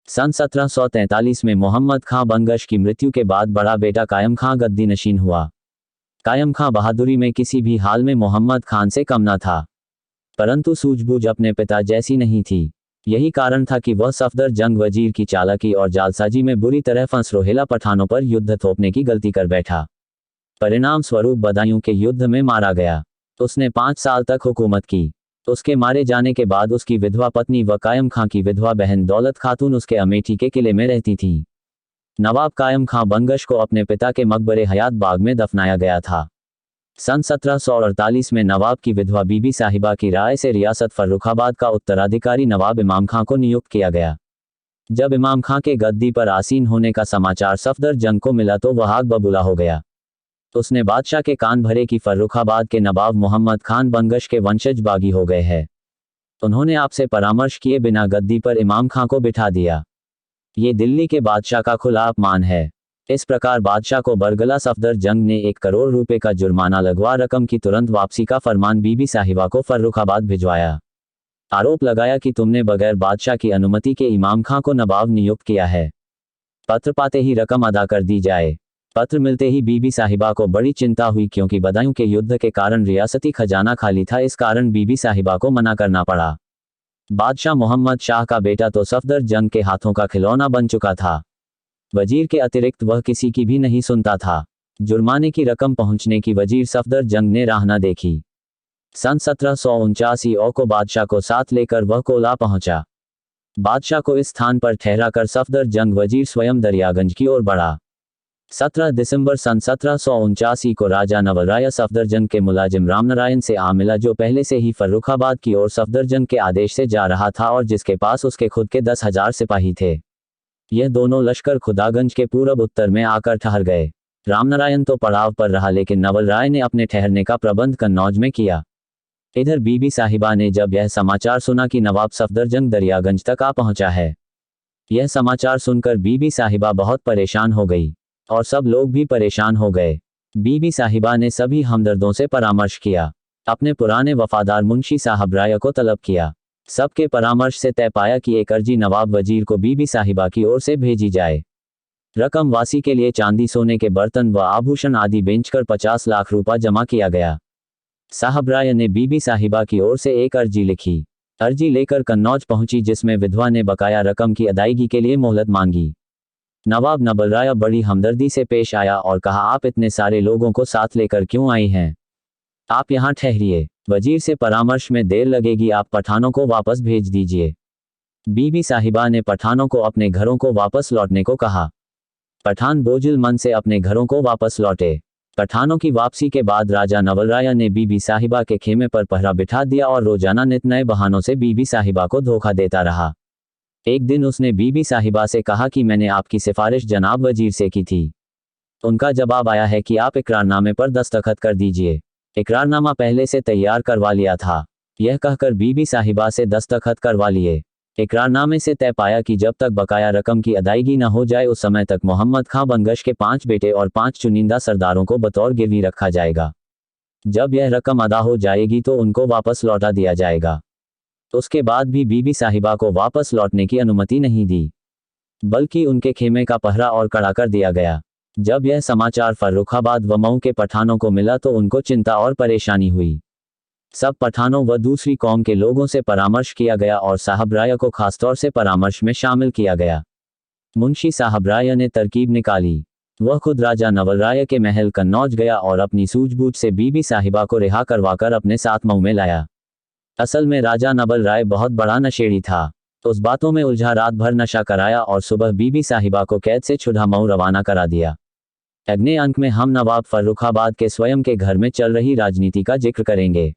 सन 1743 में मोहम्मद खां बंगश की मृत्यु के बाद बड़ा बेटा कायम खां गद्दी नशीन हुआ। कायम खां बहादुरी में किसी भी हाल में मोहम्मद खान से कम न था, परंतु सूझबूझ अपने पिता जैसी नहीं थी। यही कारण था कि वह सफदर जंग वजीर की चालाकी और जालसाजी में बुरी तरह फंस रोहिला पठानों पर युद्ध थोपने की गलती कर बैठा। परिणाम स्वरूप बदायूं के युद्ध में मारा गया। उसने 5 साल तक हुकूमत की। उसके मारे जाने के बाद उसकी विधवा पत्नी व कायम खां की विधवा बहन दौलत खातून उसके अमेठी के किले में रहती थी। नवाब कायम खां बंगश को अपने पिता के मकबरे हयात बाग में दफनाया गया था। सन 1748 में नवाब की विधवा बीबी साहिबा की राय से रियासत फर्रुखाबाद का उत्तराधिकारी नवाब इमाम खां को नियुक्त किया गया। जब इमाम खां के गद्दी पर आसीन होने का समाचार सफदर जंग को मिला तो वह आग बबूला हो गया। उसने बादशाह के कान भरे कि फर्रुखाबाद के नवाब मोहम्मद खान बंगश के वंशज बागी हो गए हैं। उन्होंने आपसे परामर्श किए बिना गद्दी पर इमाम खां को बिठा दिया। ये दिल्ली के बादशाह का खुला अपमान है। इस प्रकार बादशाह को बरगला सफदर जंग ने 1 करोड़ रुपए का जुर्माना लगवा रकम की तुरंत वापसी का फरमान बीबी साहिबा को फर्रुखाबाद भिजवाया। आरोप लगाया कि तुमने बगैर बादशाह की अनुमति के इमाम खां को नवाब नियुक्त किया है। पत्र पाते ही रकम अदा कर दी जाए। पत्र मिलते ही बीबी साहिबा को बड़ी चिंता हुई, क्योंकि बदायूं के युद्ध के कारण रियासती खजाना खाली था। इस कारण बीबी साहिबा को मना करना पड़ा। बादशाह मोहम्मद शाह का बेटा तो सफदर जंग के हाथों का खिलौना बन चुका था। वजीर के अतिरिक्त वह किसी की भी नहीं सुनता था। जुर्माने की रकम पहुंचने की वजीर सफदर जंग ने राह न देखी। सन 1749 को बादशाह को साथ लेकर वह कोला पहुंचा। बादशाह को इस स्थान पर ठहरा कर सफदर जंग वजीर स्वयं दरियागंज की ओर बढ़ा। 17 दिसंबर सन 1749 को राजा नवलराय सफदरजंग के मुलाजिम रामनारायण से आ मिला, जो पहले से ही फर्रुखाबाद की ओर सफदरजंग के आदेश से जा रहा था और जिसके पास उसके खुद के 10,000 सिपाही थे। यह दोनों लश्कर खुदागंज के पूरब उत्तर में आकर ठहर गए। रामनारायण तो पड़ाव पर रहा, लेकिन नवलराय ने अपने ठहरने का प्रबंध कन्नौज में किया। इधर बीबी साहिबा ने जब यह समाचार सुना कि नवाब सफदरजंग दरियागंज तक आ पहुंचा है, यह समाचार सुनकर बीबी साहिबा बहुत परेशान हो गई और सब लोग भी परेशान हो गए। बीबी साहिबा ने सभी हमदर्दों से परामर्श किया। अपने पुराने वफादार मुंशी साहब राय को तलब किया। सबके परामर्श से तय पाया कि एक अर्जी नवाब वजीर को बीबी साहिबा की ओर से भेजी जाए। रकम वासी के लिए चांदी सोने के बर्तन व आभूषण आदि बेचकर 50 लाख रुपया जमा किया गया। साहब राय ने बीबी साहिबा की ओर से एक अर्जी लिखी। अर्जी लेकर कन्नौज पहुंची, जिसमें विधवा ने बकाया रकम की अदायगी के लिए मोहलत मांगी। नवाब नवलराय बड़ी हमदर्दी से पेश आया और कहा, आप इतने सारे लोगों को साथ लेकर क्यों आई हैं? आप यहाँ ठहरिए। वजीर से परामर्श में देर लगेगी, आप पठानों को वापस भेज दीजिए। बीबी साहिबा ने पठानों को अपने घरों को वापस लौटने को कहा। पठान बोझिल मन से अपने घरों को वापस लौटे। पठानों की वापसी के बाद राजा नवलराय ने बीबी साहिबा के खेमे पर पहरा बिठा दिया और रोजाना नित नए बहानों से बीबी साहिबा को धोखा देता रहा। एक दिन उसने बीबी साहिबा से कहा कि मैंने आपकी सिफारिश जनाब वजीर से की थी। उनका जवाब आया है कि आप इकरारनामे पर दस्तखत कर दीजिए। इकरारनामा पहले से तैयार करवा लिया था। यह कहकर बीबी साहिबा से दस्तखत करवा लिए। इकरारनामे से तय पाया कि जब तक बकाया रकम की अदायगी न हो जाए उस समय तक मोहम्मद खां बंगश के 5 बेटे और 5 चुनिंदा सरदारों को बतौर गिरवी रखा जाएगा। जब यह रकम अदा हो जाएगी तो उनको वापस लौटा दिया जाएगा। उसके बाद भी बीबी साहिबा को वापस लौटने की अनुमति नहीं दी, बल्कि उनके खेमे का पहरा और कड़ा कर दिया गया। जब यह समाचार फर्रुखाबाद व मऊ के पठानों को मिला तो उनको चिंता और परेशानी हुई। सब पठानों व दूसरी कौम के लोगों से परामर्श किया गया और साहब राय को खासतौर से परामर्श में शामिल किया गया। मुंशी साहब राय ने तरकीब निकाली। वह खुद राजा नवलराय के महल कन्नौज गया और अपनी सूझबूझ से बीबी साहिबा को रिहा करवाकर अपने साथ मऊ में लाया। असल में राजा नवलराय बहुत बड़ा नशेड़ी था। उस बातों में उलझा रात भर नशा कराया और सुबह बीबी साहिबा को कैद से छुड़ा मऊ रवाना करा दिया। अगले अंक में हम नवाब फर्रुखाबाद के स्वयं के घर में चल रही राजनीति का जिक्र करेंगे।